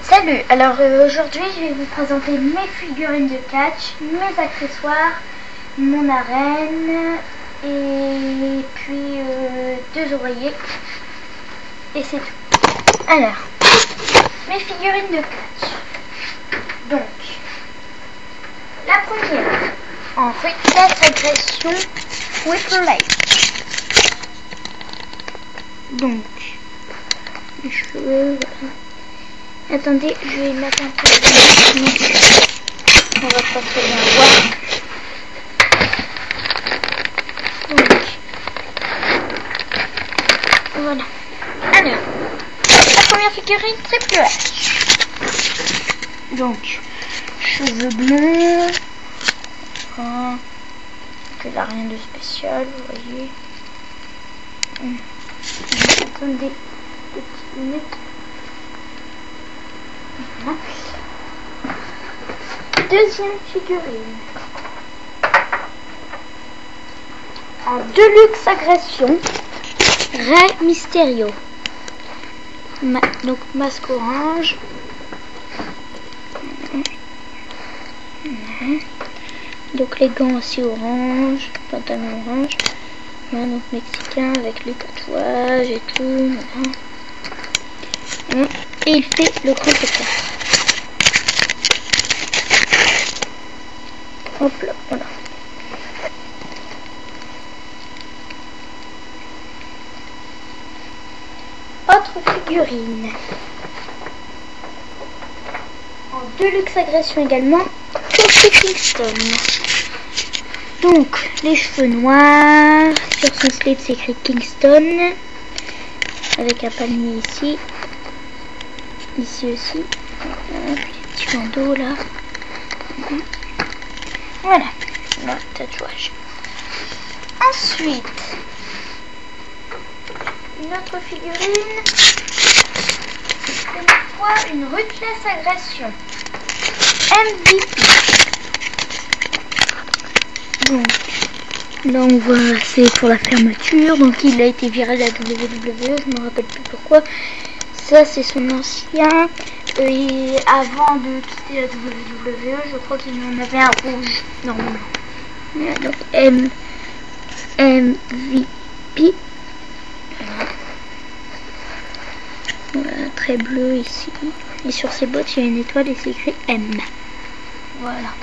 Salut, alors aujourd'hui je vais vous présenter mes figurines de catch, mes accessoires, mon arène et puis deux oreillers et c'est tout. Alors, mes figurines de catch. Donc, la première en Reckless Aggression Whipper Light. Donc, les cheveux, voilà. Attendez, je vais mettre un peu de lumière, on va pas très bien voir. Donc, voilà. Alors, la première figurine, c'est Plush. Donc, cheveux blonds. Enfin, elle a rien de spécial, vous voyez. Attendez, petites minutes. Voilà. Deuxième figurine en Deluxe Aggression, Rey Mysterio. Donc masque orange. Donc les gants aussi orange, pantalon orange. Voilà, donc mexicain avec les tatouages et tout. Voilà. Et il fait le grand écart. Hop là, voilà. Autre figurine. En Deluxe Aggression également, Kofi Kingston. Donc, les cheveux noirs. Sur son slip, c'est écrit Kingston. Avec un palmier ici. Ici aussi. Voilà, puis les petits bandeaux là. Voilà, le tatouage. Ensuite, une autre figurine. Une fois une Reckless Aggression MVP. Donc, là on voit c'est pour la fermeture. Donc il a été viré de la WWE, je ne me rappelle plus pourquoi. Ça c'est son ancien. Et avant de quitter la WWE, je crois qu'il en avait un rouge normalement. Donc MVP. Voilà, très bleu ici. Et sur ses bottes, il y a une étoile et c'est écrit M. Voilà.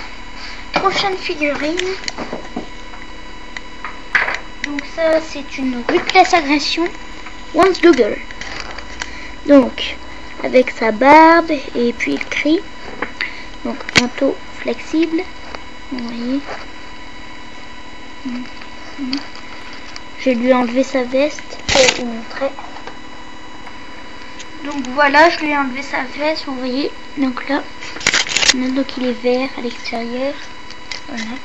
Prochaine figurine. Donc ça, c'est une Reckless Aggression Once Google. Donc, avec sa barbe et puis il crie. Donc, manteau flexible. Vous voyez. Je lui ai enlevé sa veste pour vous montrer. Donc voilà, je lui ai enlevé sa veste, vous voyez. Donc là, donc il est vert à l'extérieur. Voilà.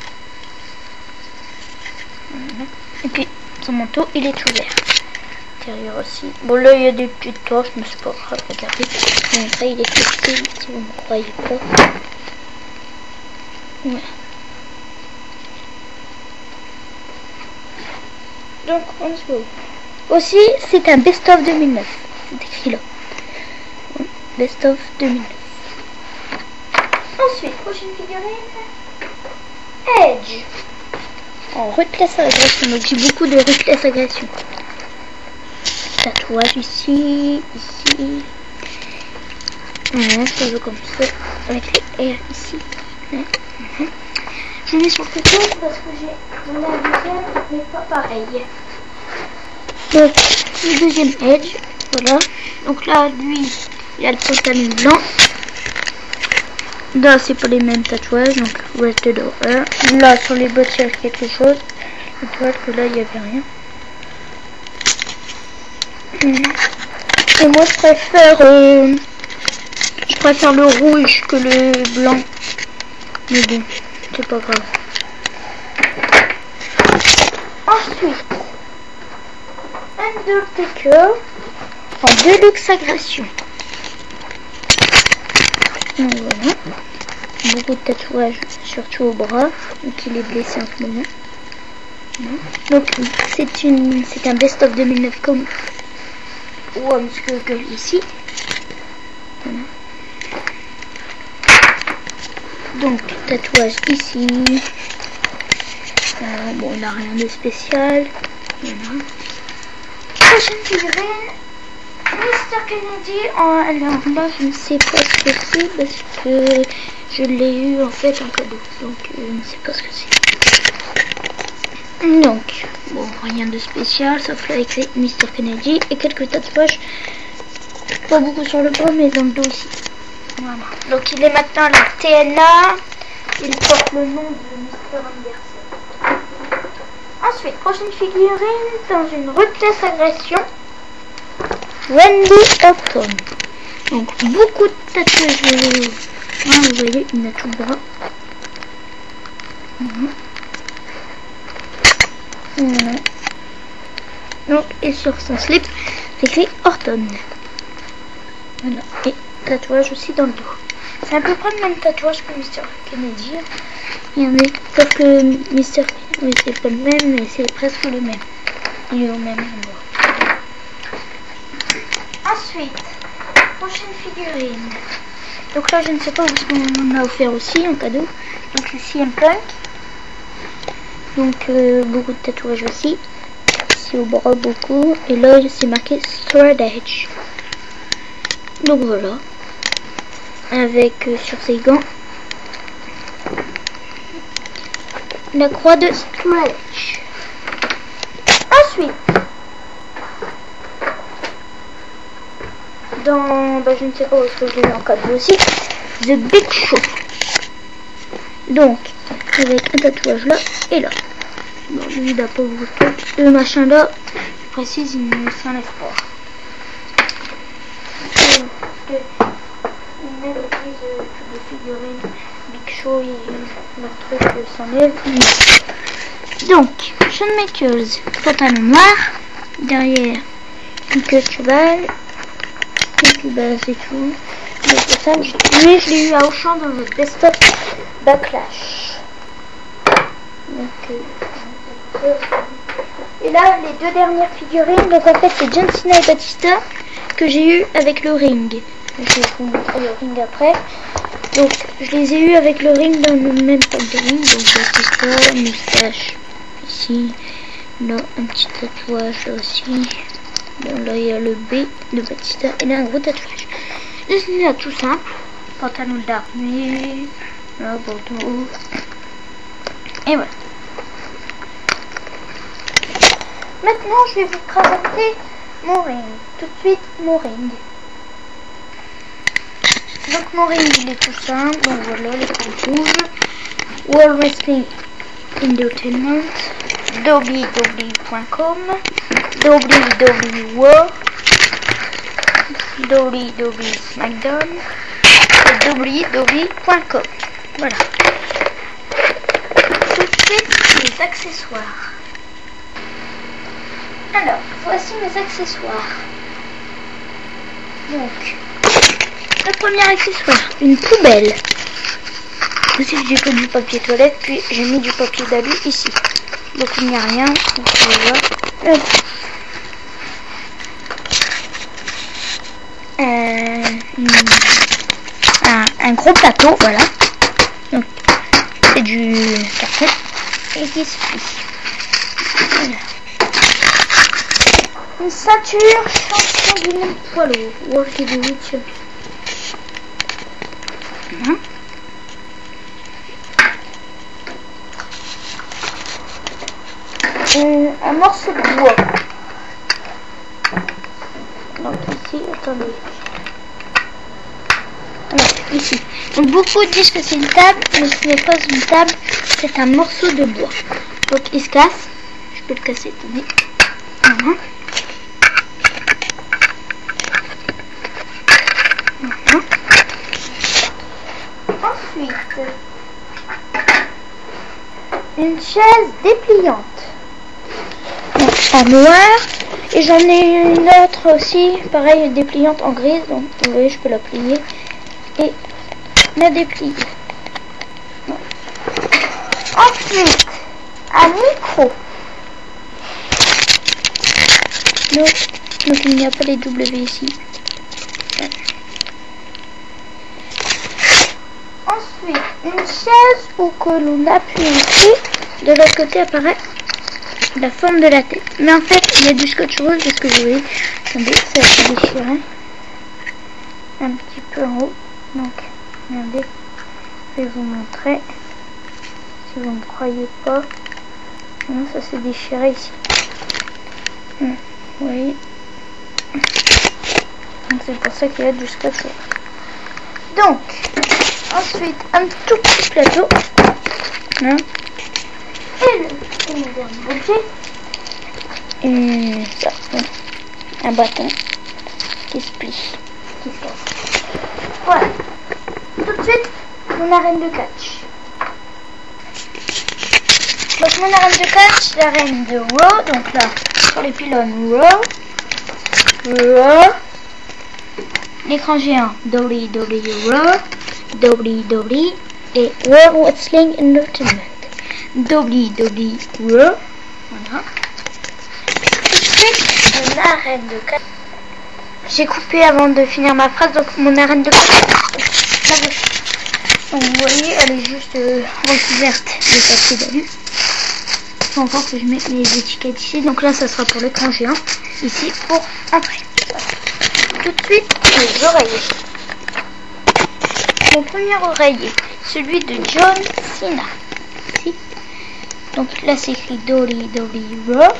Voilà. Et puis son manteau, il est tout vert. L'intérieur aussi. Bon là, il y a des petites taches, mais c'est pas grave, regardez. Donc ça, il est flexible, si vous ne croyez pas. Voilà. Donc on se voit. Aussi, c'est un best-of 2009. C'est écrit là. Best of 2009. Ensuite, prochaine figurine. Edge. En Reckless Aggression. Donc j'ai beaucoup de Reckless Aggression. Tatouage ici, ici. Voilà, je veux comme ça. Avec les R ici. Je mets sur le côté parce que j'ai mon deuxième, mais pas pareil. Donc, le deuxième Edge. Voilà. Donc là, lui, il y a le pantalon blanc. Là, c'est pas les mêmes tatouages. Donc, Rated Horror. Là, sur les bottes, il y a quelque chose. Et toi, que là, il n'y avait rien. Et moi, je préfère le rouge que le blanc. Mais bon, c'est pas grave. Ensuite, Undertaker en Deluxe Aggression. Donc voilà. Beaucoup de tatouages, surtout au bras. Donc il est blessé en ce moment. Donc c'est un best-of 2009 comme Once Google ici. Voilà. Donc tatouage ici. Bon, on n'a rien de spécial. Voilà. Prochaine figurine, Mr. Kennedy. Alors là, je ne sais pas ce que c'est parce que je l'ai eu en fait en cadeau. Donc je ne sais pas ce que c'est. Donc, bon, rien de spécial sauf là écrit Mr. Kennedy et quelques tatouages. Pas beaucoup sur le bras, mais dans le dos aussi. Voilà. Donc il est maintenant la TNA. Il porte le nom de Mr. Anderson. Ensuite, prochaine figurine dans une ruthless agression. Randy Orton. Donc beaucoup de tatouages. Vous voyez, il a tout le bras. Voilà. Donc, et sur son slip, c'est écrit Orton. Voilà. Et tatouage aussi dans le dos. C'est à peu près le même tatouage que Mr. Kennedy. Il y en a sauf que Mr. Oui, c'est pas le même, mais c'est presque le même. Il est au même endroit. Ensuite, prochaine figurine. Donc là, je ne sais pas ce qu'on a offert aussi en cadeau. Donc c'est CM Punk. Donc beaucoup de tatouages aussi. Ici au bras beaucoup. Et là, c'est marqué Sword Edge. Donc voilà. Avec sur ses gants la croix de Stretch. Ensuite, dans, je ne sais pas où est-ce que je l'ai en cadeau aussi, The Big Show. Donc, avec un tatouage là et là. Bon, lui il n'a pas beaucoup de trucs. Le machin là, je précise, il ne s'enlève pas. Une maîtrise de figurines Big Show et leur truc s'enlève. Donc, Shawn Michaels, pantalon noir, derrière une queue de cheval, une cubase et tout. Donc ça, lui je l'ai eu à Auchan dans le best-of Backlash. Donc, et là, les deux dernières figurines, donc en fait c'est John Cena et Batista que j'ai eu avec le ring. Je vais vous montrer le ring après. Donc je les ai eu avec le ring dans le même pantalon. Donc Batista, moustache ici, là un petit tatouage là aussi. Bon là il y a le B de Batista et là un gros tatouage. Là tout simple, pantalon d'armée, là Bordeaux. Et voilà. Maintenant je vais vous présenter mon ring. Tout de suite mon ring. Donc mon ring il est tout simple, donc voilà les points rouges. World Wrestling Entertainment, www.com, www.war, www.smackdown et www.com. Voilà. Tout de suite les accessoires. Alors, voici mes accessoires. Donc, le premier accessoire, une poubelle. Ici j'ai que du papier toilette, puis j'ai mis du papier d'alu ici. Donc il n'y a rien. Donc, un gros plateau, voilà. Donc c'est du carton et qui se plie. Voilà. Une ceinture champion du monde poids lourd. World Heavyweight Champion. Un morceau de bois. Donc ici, attendez. Alors, ici. Donc beaucoup disent que c'est une table, mais ce n'est pas une table, c'est un morceau de bois. Donc il se casse. Je peux le casser, attendez. Voilà. Ensuite, une chaise dépliante en noir, et j'en ai une autre aussi, pareil, dépliante en grise, donc vous voyez je peux la plier et la déplier. Ensuite, un micro. Donc il n'y a pas les W ici. Ensuite, Ensuite, une chaise où que l'on appuie dessus. De l'autre côté apparaît la forme de la tête. Mais en fait, il y a du scotch rose parce que je voyais. Attendez, ça va se déchirer. Un petit peu en haut. Donc, regardez. Je vais vous montrer. Si vous ne croyez pas. Non, ça s'est déchiré ici. Oui. C'est pour ça qu'il y a du scotch rose. Donc, ensuite, un tout petit plateau. Hein. Et le dernier objet. Ça, un bâton qui se plie, qui se casse. Voilà. Tout de suite, mon arène de catch. Donc mon arène de catch, l'arène de Raw, donc là, sur les pylônes Raw. L'écran géant, WWE, WWE et World Wrestling Entertainment. WWE, voilà. Ensuite, mon arène de catch. J'ai coupé avant de finir ma phrase, donc mon arène de catch. Donc vous voyez, elle est juste recouverte de papier d'alu. Il faut encore que je mette mes étiquettes ici. Donc là, ça sera pour l'écran géant. Ici, pour entrer. Tout de suite, les oreillers. Mon premier oreiller, celui de John Cena. Ici. Donc là, c'est écrit Dolly Raw.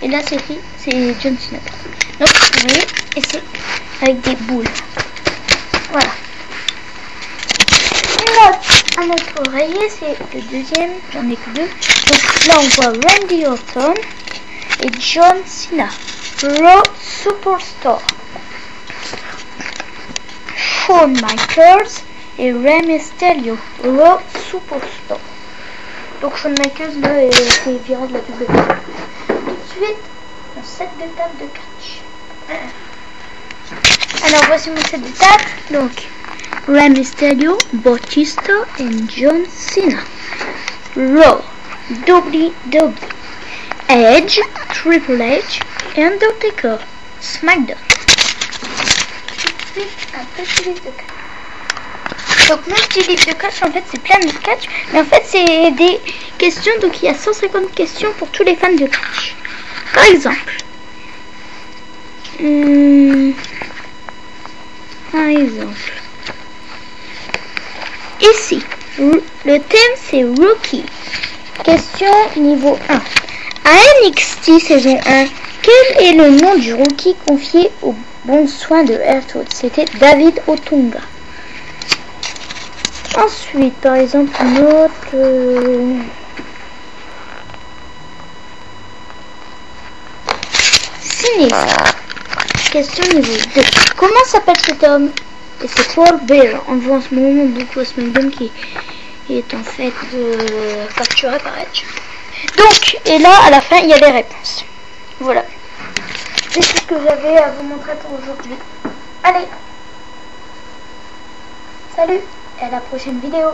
Et là, c'est écrit, c'est John Cena. Donc, vous voyez, et c'est avec des boules. Voilà. Un autre oreiller, c'est le deuxième, j'en ai que deux. Donc là on voit Randy Orton et John Cena, Raw Superstar. Shawn Michaels et Rey Mysterio, Raw Superstar. Donc Shawn Michaels là est viré de la WWE. Tout de suite, mon set de table de catch. Alors voici mon set de table. Donc Rey Mysterio, Batista et John Cena. Raw, WWE, Edge, Triple H et Undertaker. SmackDown. Tout de suite, un petit livre de catch. Donc mon petit livre de catch, en fait c'est plein de catch, mais en fait c'est des questions, donc il y a 150 questions pour tous les fans de catch. Par exemple, ici, le thème c'est Rookie. Question niveau 1. À NXT saison 1, quel est le nom du rookie confié aux bons soins de Earthwood? C'était David Otunga. Ensuite, par exemple, notre... Sinistre. Question niveau 2. Comment s'appelle cet homme? Et c'est Paul Bearer. On le voit en ce moment beaucoup à SmackDown qui est en fait capturé par Edge. Donc, et là, à la fin, il y a les réponses. Voilà. C'est tout ce que j'avais à vous montrer pour aujourd'hui. Allez. Salut et à la prochaine vidéo.